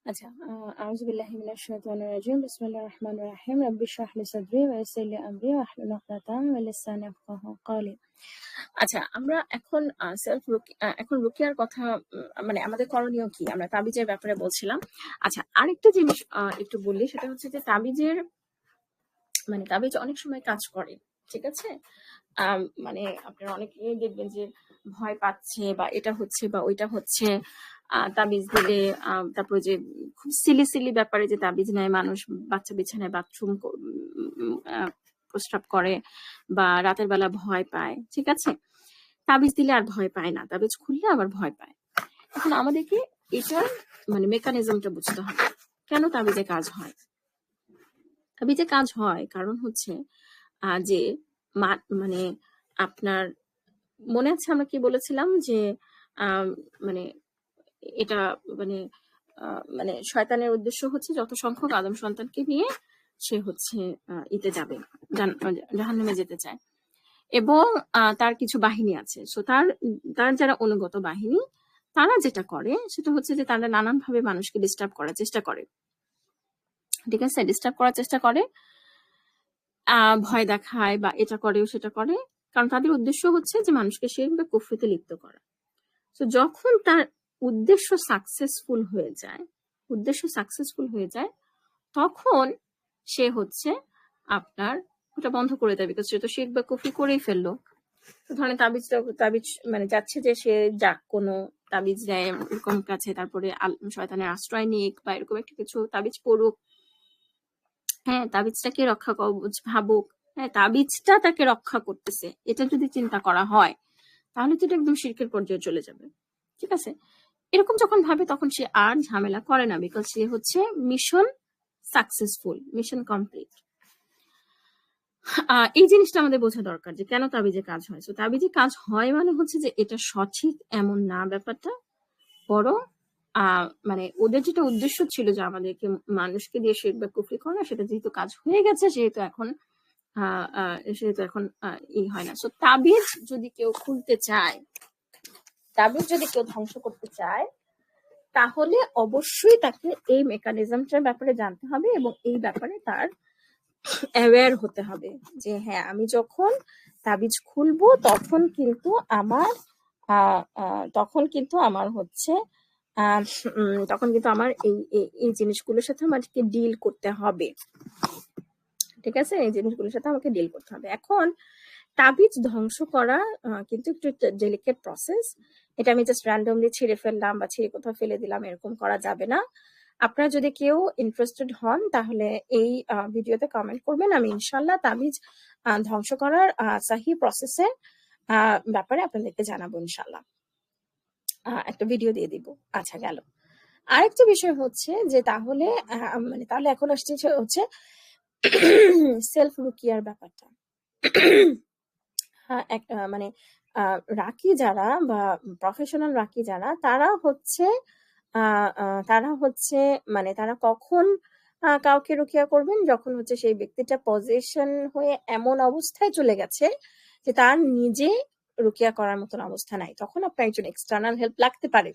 আচ্ছা, আউযু বিল্লাহি মিনাশ শাইতানির রাজিম। বিসমিল্লাহির রহমানির রহিম। রাব্বি ইশরাহ লি সাদরি ওয়া ইয়াসসির লি আমরি ওয়াহলুল উকদাতাম মিন লিসানি ইয়াফকাহু কওলি। আচ্ছা, আমরা এখন এখন রুকিয়ার কথা মানে আমাদের করণীয় কি? আমরা তাবিজের ব্যাপারে বলছিলাম। আচ্ছা, আরেকটা জিনিস একটু বলি, সেটা হচ্ছে যে তাবিজ অনেক সময় কাজ করে। ঠিক আছে? মানে আপনারা অনেকেই দেখবেন যে ভয় পাচ্ছে বা এটা হচ্ছে বা ওইটা হচ্ছে, তাবিজ দিলে তারপরে যে খুব সিলি ব্যাপারে যে তাবিজ নেয় মানুষ, বাচ্চা বিছানায় বাথরুম প্রস্রাব করে বা রাতের বেলা ভয় পায়। ঠিক আছে? তাবিজ দিলে আর ভয় পায় না, তাবিজ খুললে আবার ভয় পায়। এখন আমাদেরকে এটার মানে মেকানিজমটা বুঝতে হবে, কেন তাবিজে কাজ হয়। তাবিজে কাজ হয় কারণ হচ্ছে যে মানে আপনার মনে আছে আমরা কি বলেছিলাম যে আম, মানে এটা মানে মানে শয়তানের উদ্দেশ্য হচ্ছে যত সংখ্যক আদম সন্তানকে নিয়ে সে হচ্ছে ইতে যাবে, জাহান্নামে যেতে চায়। এবং তার কিছু বাহিনী আছে, সো তার তার যারা অনুগত বাহিনী, তারা যেটা করে সেটা হচ্ছে যে তারা নানানভাবে মানুষকে ডিস্টার্ব করার চেষ্টা করে। ঠিক আছে? ডিস্টার্ব করার চেষ্টা করে, ভয় দেখায় বা এটা করে সেটা করে, কারণ তাদের উদ্দেশ্য হচ্ছে যে মানুষকে শিরক বা কুফরিতে লিপ্ত করা। তো যখন তার উদ্দেশ্য সাকসেসফুল হয়ে যায়, তখন সে হচ্ছে আপনার ওটা বন্ধ করে দেয়, বিকজ সে তো শিরক বা কুফরি করেই ফেললো। ধরেন তাবিজ মানে যাচ্ছে যে সে যাক কোনো তাবিজ নেয় এরকম কাছে, তারপরে শয়তানের আশ্রয় নিক বা এরকম একটা কিছু তাবিজ পড়ুক, হ্যাঁ তাবিজটাকে রক্ষা ভাবুক, হ্যাঁ তাবিজটা তাকে রক্ষা করতেছে, এটা যদি চিন্তা করা হয় তাহলে তো এটা একদম শিরকের পর্যায়ে চলে যাবে। ঠিক আছে? এরকম যখন ভাবে তখন সে আর ঝামেলা করে না, বিকজ সে হচ্ছে মিশন সাকসেসফুল, মিশন কমপ্লিট। এই জিনিসটা আমাদের বোঝা দরকার যে কেন তাবিজে কাজ হয়। তো তাবিজে কাজ হয় মানে হচ্ছে যে এটা সঠিক এমন না ব্যাপারটা, বরং মানে ওদের যেটা উদ্দেশ্য ছিল যে আমাদেরকে মানুষকে দিয়ে শিরক বা কুফরি করা, সেটা যেহেতু কাজ হয়ে গেছে সেহেতু এখন হয় না। সো তাবিজ যদি কেউ খুলতে চায়, তাবিজ যদি কেউ ধ্বংস করতে চায়, তাহলে অবশ্যই তাকে এই মেকানিজমটার ব্যাপারে জানতে হবে এবং এই ব্যাপারে তার অ্যাওয়্যার হতে হবে যে হ্যাঁ আমি যখন তাবিজ খুলবো তখন কিন্তু আমার হচ্ছে তখন কিন্তু আমার এই জিনিসগুলোর সাথে আমাকে ডিল করতে হবে। ঠিক আছে? এই জিনিসগুলোর সাথে আমাকে ডিল করতে হবে। এখন তাবিজ ধ্বংস করা কিন্তু একটু ডেলিকেট প্রসেস। এটা আমি জাস্ট র্যান্ডমলি ছিঁড়ে ফেললাম বা ছিঁড়ে কোথাও ফেলে দিলাম, এরকম করা যাবে না। আপনারা যদি কেউ ইন্টারেস্টেড হন তাহলে এই ভিডিওতে কমেন্ট করবেন, আমি ইনশাল্লাহ তাবিজ ধ্বংস করার সাহি প্রসেসের ব্যাপারে আপনাদেরকে জানাবো ইনশাল্লাহ, একটা ভিডিও দিয়ে দিব। আচ্ছা, গেল। আরেকটা বিষয় হচ্ছে যে তাহলে এখন আসছে হচ্ছে সেলফ রুকিয়ার ব্যাপারটা। মানে রাকি যারা বা প্রফেশনাল রাকি যারা, তারা কখন কাউকে রুকিয়া করবেন, যখন হচ্ছে সেই ব্যক্তিটা পজিশন হয়ে এমন অবস্থায় চলে গেছে যে তার নিজে রুকিয়া করার মতন অবস্থা নাই, তখন আপনার একজন এক্সটার্নাল হেল্প লাগতে পারে।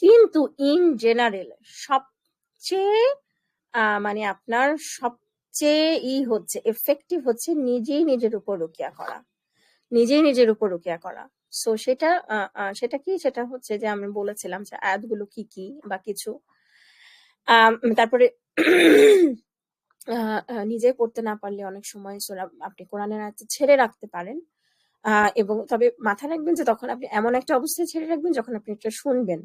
কিন্তু ইন জেনারেল সবচেয়ে মানে আপনার সবচেয়ে হচ্ছে এফেক্টিভ হচ্ছে নিজেই নিজের উপর রুকিয়া করা। সো সেটা কি, সেটা হচ্ছে যে আমি বলেছিলাম যে আয়াতগুলো কি কি বা কিছু, তারপরে নিজে পড়তে না পারলে অনেক সময় আপনি কোরআনের আয়াত ছেড়ে রাখতে পারেন, এবং তবে মাথায় রাখবেন যে তখন আপনি এমন একটা অবস্থায় ছেড়ে রাখবেন যখন আপনি এটা শুনবেন।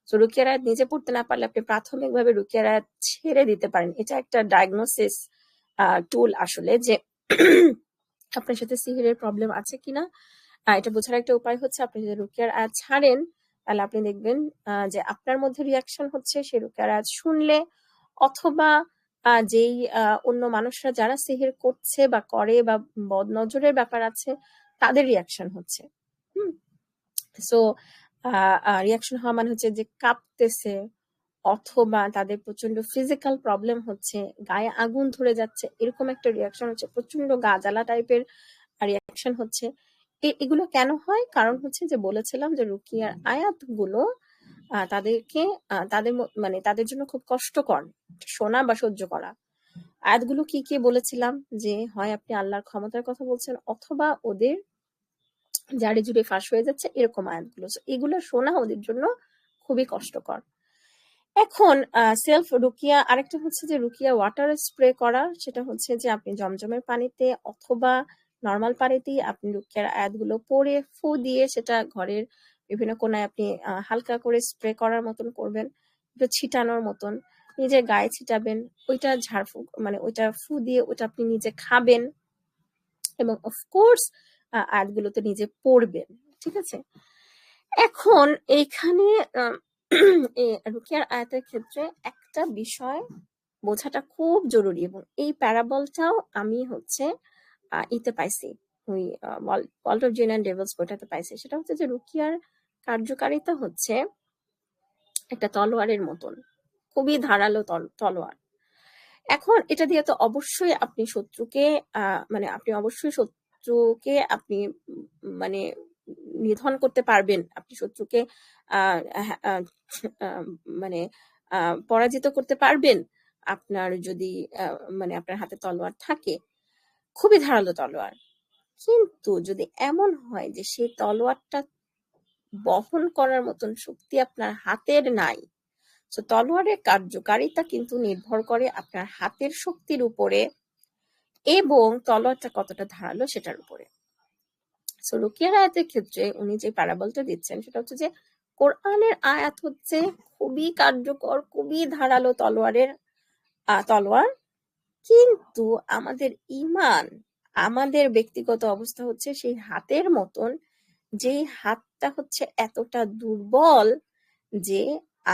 তো রুকিয়ার আয়াত নিজে পড়তে না পারলে আপনি প্রাথমিকভাবে রুকিয়ার আয়াত ছেড়ে দিতে পারেন। এটা একটা ডায়াগনোসিস টুল আসলে, যে আপনার সাথে সিহিরের প্রবলেম আছে কিনা এটা বোঝার একটা উপায় হচ্ছে আপনি যদি রুকিয়ার আয়াত ছাড়েন তাহলে আপনি দেখবেন যে আপনার মধ্যে রিয়াকশন হচ্ছে সেই রুকিয়ার আয়াত শুনলে, অথবা যেই অন্য মানুষরা যারা সিহির করছে বা করে বা বদনজরের ব্যাপার আছে তাদের রিয়াকশন হচ্ছে। সো রিয়াকশন হওয়া মানে হচ্ছে যে কাঁপতেছে, অথবা তাদের প্রচন্ড ফিজিক্যাল প্রবলেম হচ্ছে, গায়ে আগুন ধরে যাচ্ছে, এরকম একটা রিয়াকশন হচ্ছে, প্রচন্ড গা জ্বালা টাইপের রিয়াকশন হচ্ছে। এগুলো কেন হয়? কারণ হচ্ছে যে বলেছিলাম যে রুকিয়ার আয়াতগুলো তাদেরকে মানে তাদের জন্য খুব কষ্টকর শোনা বা সহ্য করা। আয়াতগুলো কি কি বলেছিলাম, যে হয় আপনি আল্লাহর ক্ষমতার কথা বলছেন অথবা ওদের জাড়ে জুড়ে ফাঁস হয়ে যাচ্ছে, এরকম আয়াতগুলো। এগুলো শোনা ওদের জন্য খুবই কষ্টকর। এখন সেলফ রুকিয়া, আরেকটা হচ্ছে যে রুকিয়া ওয়াটার স্প্রে করা। সেটা হচ্ছে যে আপনি জমজমের পানিতে অথবা নর্মাল পানিতেই আপনি রুকিয়ার আয়াতগুলো পড়ে ফু দিয়ে সেটা ঘরের বিভিন্ন কোনায় আপনি হালকা করে স্প্রে করার মতন করবেন, একটু ছিটানোর মতন নিজের গায়ে ছিটাবেন, ওইটা ঝাড়ফুঁক মানে ওইটা ফু দিয়ে ওটা আপনি নিজে খাবেন এবং অফকোর্স আয়াতগুলো তো নিজে পড়বেন। ঠিক আছে, এখন এইখানে রুকিয়ার আয়াতের ক্ষেত্রে একটা বিষয় বোঝাটা খুব জরুরি, এবং এই প্যারাবলটাও আমি হচ্ছে ইতে পাইছি, ওই ওয়ার্ল্ড অফ জিন অ্যান্ড ডেভিলস বইটাতে পাইছি। সেটা হচ্ছে যে রুকিয়ার কার্যকারিতা হচ্ছে একটা তলোয়ারের মতন, খুবই ধারালো তলোয়ার। এখন এটা দিয়ে তো অবশ্যই আপনি শত্রুকে মানে আপনি অবশ্যই শত্রুকে আপনি মানে নিধন করতে পারবেন, আপনি শত্রুকে মানে পরাজিত করতে পারবেন আপনার যদি মানে আপনার হাতে তলোয়ার থাকে, খুবই ধারালো তলোয়ার। কিন্তু যদি এমন হয় যে সেই তলোয়ারটা বহন করার মতন শক্তি আপনার হাতের নাই, তো তলোয়ারের কার্যকারিতা কিন্তু নির্ভর করে আপনার হাতের শক্তির উপরে এবং তলোয়ারটা কতটা ধারালো সেটার উপরে। সো রুকিয়ার আয়াতের ক্ষেত্রে উনি যে প্যারাবলটা দিচ্ছেন সেটা হচ্ছে যে কোরআনের আয়াত হচ্ছে খুবই কার্যকর, খুবই ধারালো তলোয়ার, কিন্তু আমাদের ঈমান, আমাদের ব্যক্তিগত অবস্থা হচ্ছে সেই হাতের মতন, যেই হাতটা হচ্ছে এতটা দুর্বল যে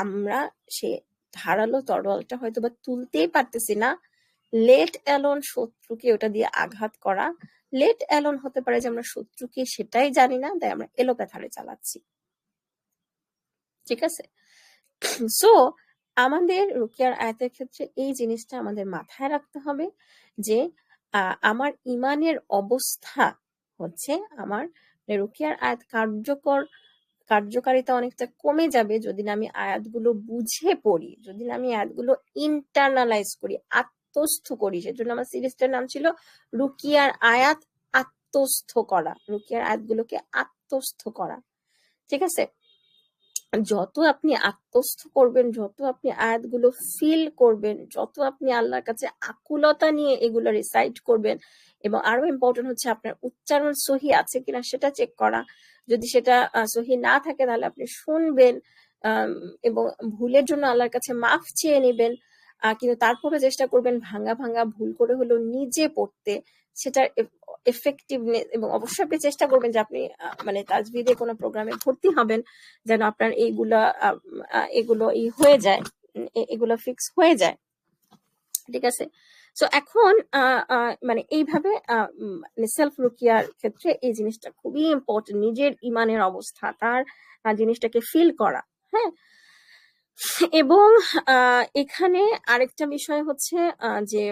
আমরা সে ধারালো তলোয়ারটা হয়তো বা তুলতেই পারতেছি না, লেট অ্যালোন শত্রুকে ওটা দিয়ে আঘাত করা, লেট অ্যালোন হতে পারে যে আমরা শত্রুকে সেটাই জানি না, তাই আমরা এলোপাথারে চালাচ্ছি। ঠিক আছে, সো আমাদের রুকিয়ার আয়াতের ক্ষেত্রে এই জিনিসটা আমাদের মাথায় রাখতে হবে যে আমার ইমানের অবস্থা হচ্ছে আমার রুকিয়ার আয়াত কার্যকারিতা অনেকটা কমে যাবে যদি না আমি আয়াতগুলো বুঝে পড়ি, যদি না আমি আয়াতগুলো ইন্টারনালাইজ করি, আত্মস্থ করি। সেজন্য আমার সিরিজটার নাম ছিল রুকিয়ার আয়াত আত্মস্থ করা, রুকিয়ার আয়াতগুলোকে আত্মস্থ করা। ঠিক আছে, যত আপনি আত্মস্থ করবেন, যত আপনি আয়াতগুলো ফিল করবেন, যত আপনি আল্লাহর কাছে আকুলতা নিয়ে এগুলো রিসাইট করবেন, এবং আরো ইম্পর্টেন্ট হচ্ছে আপনার উচ্চারণ সহি আছে কিনা সেটা চেক করা। যদি সেটা সহি না থাকে তাহলে আপনি শুনবেন এবং ভুলের জন্য আল্লাহর কাছে মাফ চেয়ে নেবেন, কিন্তু তারপরে চেষ্টা করবেন ভাঙা ভাঙা ভুল করে হলেও নিজে পড়তে, সেটার এফেক্টিভনেস, এবং অবশ্যই আপনি চেষ্টা করবেন যে আপনি মানে তাজবিদে কোনো প্রোগ্রামে ভর্তি হবেন যেন আপনার এগুলো হয়ে যায়, এগুলো ফিক্স হয়ে যায়। ঠিক আছে, সো এখন মানে এইভাবে সেলফ রুকিয়ার ক্ষেত্রে এই জিনিসটা খুবই ইম্পর্টেন্ট, নিজের ইমানের অবস্থা তার জিনিসটাকে ফিল করা। হ্যাঁ, এবং এখানে আরেকটা বিষয় হচ্ছে যে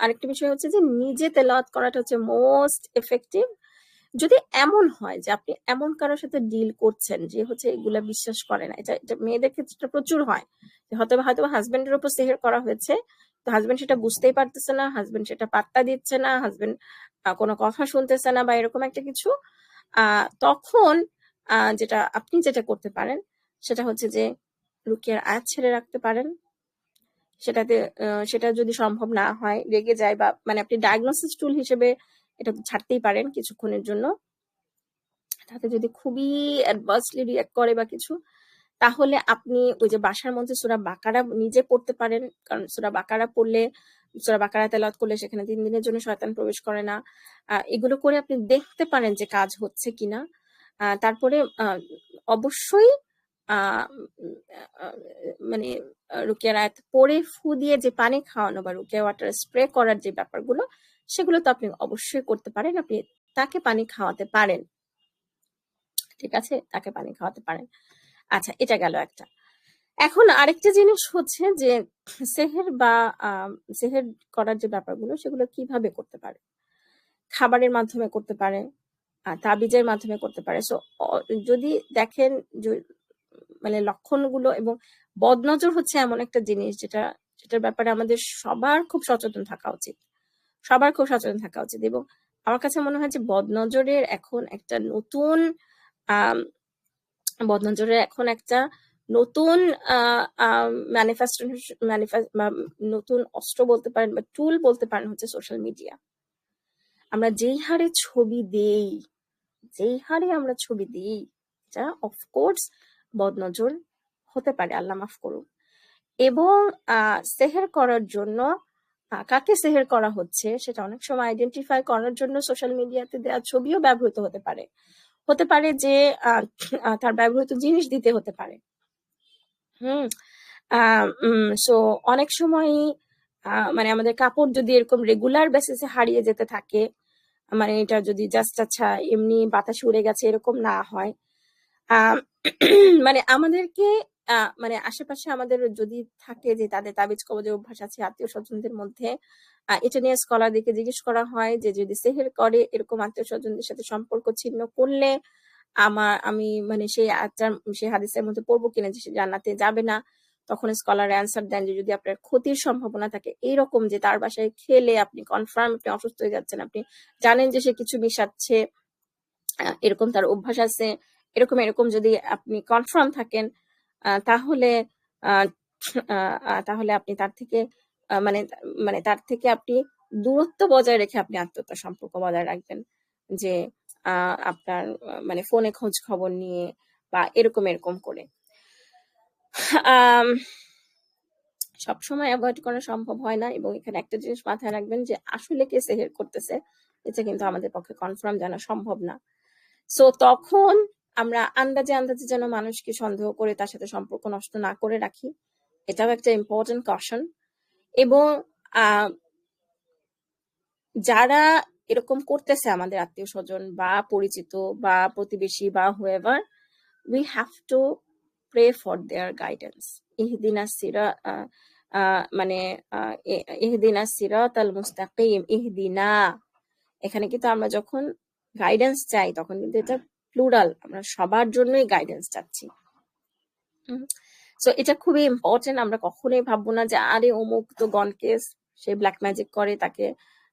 আরেকটা বিষয় হচ্ছে যে নিজে তেলাওয়াত করাটা হচ্ছে মোস্ট এফেক্টিভ। যদি এমন হয় যে আপনি এমন কারোর সাথে ডিল করছেন যে হচ্ছে এগুলা বিশ্বাস করে না, এটা মেয়েদের ক্ষেত্রে প্রচুর হয়, হয়তো হাজবেন্ডের উপর সেহের করা হয়েছে, তো হাজবেন্ড সেটা বুঝতেই পারতেছে না, হাজবেন্ড সেটা পাত্তা দিচ্ছে না, হাজবেন্ড কোনো কথা শুনতেছে না বা এরকম একটা কিছু, তখন আপনি যেটা করতে পারেন সেটা হচ্ছে যে রুকিয়ার আয়াত ছেড়ে রাখতে পারেন। সেটা যদি সম্ভব না হয়, রেগে যায় বা মানে আপনি ডায়াগনোসিস টুল হিসেবে এটা ছাড়তেই পারেন কিছুক্ষণের জন্য। তাতে যদি খুবই অ্যাডভার্সলি রিঅ্যাক্ট করে বা কিছু, তাহলে আপনি ওই যে বাসার মধ্যে সূরা বাকারা নিজে পড়তে পারেন, কারণ সূরা বাকারা তেলাওয়াত করলে সেখানে 3 দিনের জন্য শয়তান প্রবেশ করে না। এগুলো করে আপনি দেখতে পারেন যে কাজ হচ্ছে কিনা। তারপরে অবশ্যই মানে রুকিয়ার আয়াত পড়ে ফু দিয়ে যে পানি খাওয়ানো বা রুকিয়া ওয়াটার স্প্রে করার যে ব্যাপারগুলো, সেগুলো তো আপনি অবশ্যই করতে পারেন, আপনি তাকে পানি খাওয়াতে পারেন। ঠিক আছে, তাকে পানি খাওয়াতে পারেন। আচ্ছা, এটা গেল একটা। এখন আরেকটা জিনিস হচ্ছে যে সেহের করার যে ব্যাপারগুলো সেগুলো কিভাবে করতে পারে। খাবারের মাধ্যমে করতে পারে, তাবিজের মাধ্যমে করতে পারে। সো যদি দেখেন মানে লক্ষণগুলো, এবং বদনজর হচ্ছে এমন একটা জিনিস যেটার ব্যাপারে আমাদের সবার খুব সচেতন থাকা উচিত, এবং আমার কাছে মনে হয় যে বদনজরের এখন একটা নতুন নতুন অস্ত্র বলতে পারেন বা টুল বলতে পারেন হচ্ছে সোশ্যাল মিডিয়া। আমরা যেই হারে ছবি দেই, এটা অফকোর্স বদনজর হতে পারে, আল্লাহ মাফ করুন। এবং সেহের করার জন্য কাকে সেহের করা হচ্ছে সেটা অনেক সময় আইডেন্টিফাই করার জন্য সোশ্যাল মিডিয়াতে দেওয়া ছবিও ব্যবহৃত হতে পারে যে তার ব্যবহৃত জিনিস দিতে হতে পারে। সো অনেক সময় মানে আমাদের কাপড় যদি এরকম রেগুলার বেসিসে হারিয়ে যেতে থাকে, মানে এটা যদি জাস্ট আচ্ছা এমনি বাতাসে উড়ে গেছে এরকম না হয়, মানে আমাদেরকে মানে আশেপাশে আমাদের যদি থাকে যে তাদের তাবিজ কবজের অভ্যাস আছে আত্মীয় স্বজনদের মধ্যে, এটা নিয়ে স্কলারদেরকে জিজ্ঞেস করা হয় যে যদি সেহের করে এরকম আত্মীয় স্বজনদের সাথে সম্পর্ক ছিন্ন করলে আমি মানে সেই হাদিসের মধ্যে পড়বো কিনা যে সে জান্নাতে যাবে না। তখন স্কলার অ্যান্সার দেন যে যদি আপনার ক্ষতির সম্ভাবনা থাকে, এইরকম যে তার বাসায় খেলে আপনি কনফার্ম আপনি অসুস্থ হয়ে যাচ্ছেন, আপনি জানেন যে সে কিছু মিশাচ্ছে, এরকম তার অভ্যাস আছে, এরকম যদি আপনি কনফার্ম থাকেন, তাহলে আপনি তার থেকে তার থেকে আপনি দূরত্ব বজায় রেখে আপনি আত্মীয়তার সম্পর্ক বজায় রাখবেন, যে আপনার মানে ফোনে খোঁজ খবর নিয়ে বা এরকম করে। সবসময় অ্যাভয়েড করা সম্ভব হয় না, এবং এখানে একটা জিনিস মাথায় রাখবেন যে আসলে কে সেহের করতেছে এটা কিন্তু আমাদের পক্ষে কনফার্ম জানা সম্ভব না। সো তখন আমরা আন্দাজে যেন মানুষকে সন্দেহ করে তার সাথে সম্পর্ক নষ্ট না করে রাখি, এটাও একটা ইম্পর্টেন্ট কশন। এবং যারা এরকম করতেছে আমাদের আত্মীয় স্বজন বা পরিচিত বা প্রতিবেশী বা whoever, we have to pray for their guidance. ইহদিনা সিরাতাল মুস্তাকিম, ইহদিনা, এখানে কিন্তু আমরা যখন গাইডেন্স চাই তখন কিন্তু এটা প্লুরাল, আমরা সবার জন্যই গাইডেন্স চাচ্ছি। সো এটা খুবই ইম্পর্টেন্ট। আমরা কখনোই ভাববো না যে আরে অমুক তো গনকেস, সে ব্ল্যাক ম্যাজিক করে, তাকে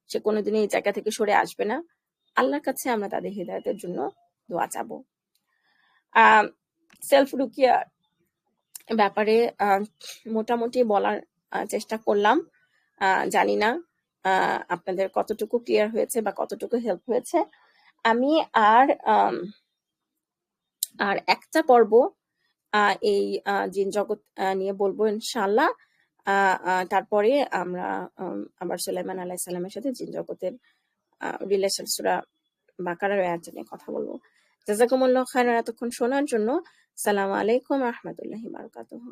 সে কোনোদিনই এই জায়গা থেকে সরে আসবে না। আল্লাহর কাছে আমরা তাদের হিদায়াতের জন্য দোয়া চাবো। সেলফ রুকিয়া ব্যাপারে মোটামুটি বলার চেষ্টা করলাম, জানি না আপনাদের কতটুকু ক্লিয়ার হয়েছে বা কতটুকু হেল্প হয়েছে। আমি আর একটা পর্ব এই জিন জগৎ নিয়ে বলবো ইনশাআল্লাহ। তারপরে আমরা আবার সুলাইমান আলাইহিস সালামের সাথে জিন জগতের রিলেশন সূরা বাকারার আয়াত নিয়ে কথা বলবো। জাযাকুমুল্লাহু খাইরান এতক্ষণ শোনার জন্য। আসসালামু আলাইকুম ওয়া রাহমাতুল্লাহি ওয়া বারাকাতুহু।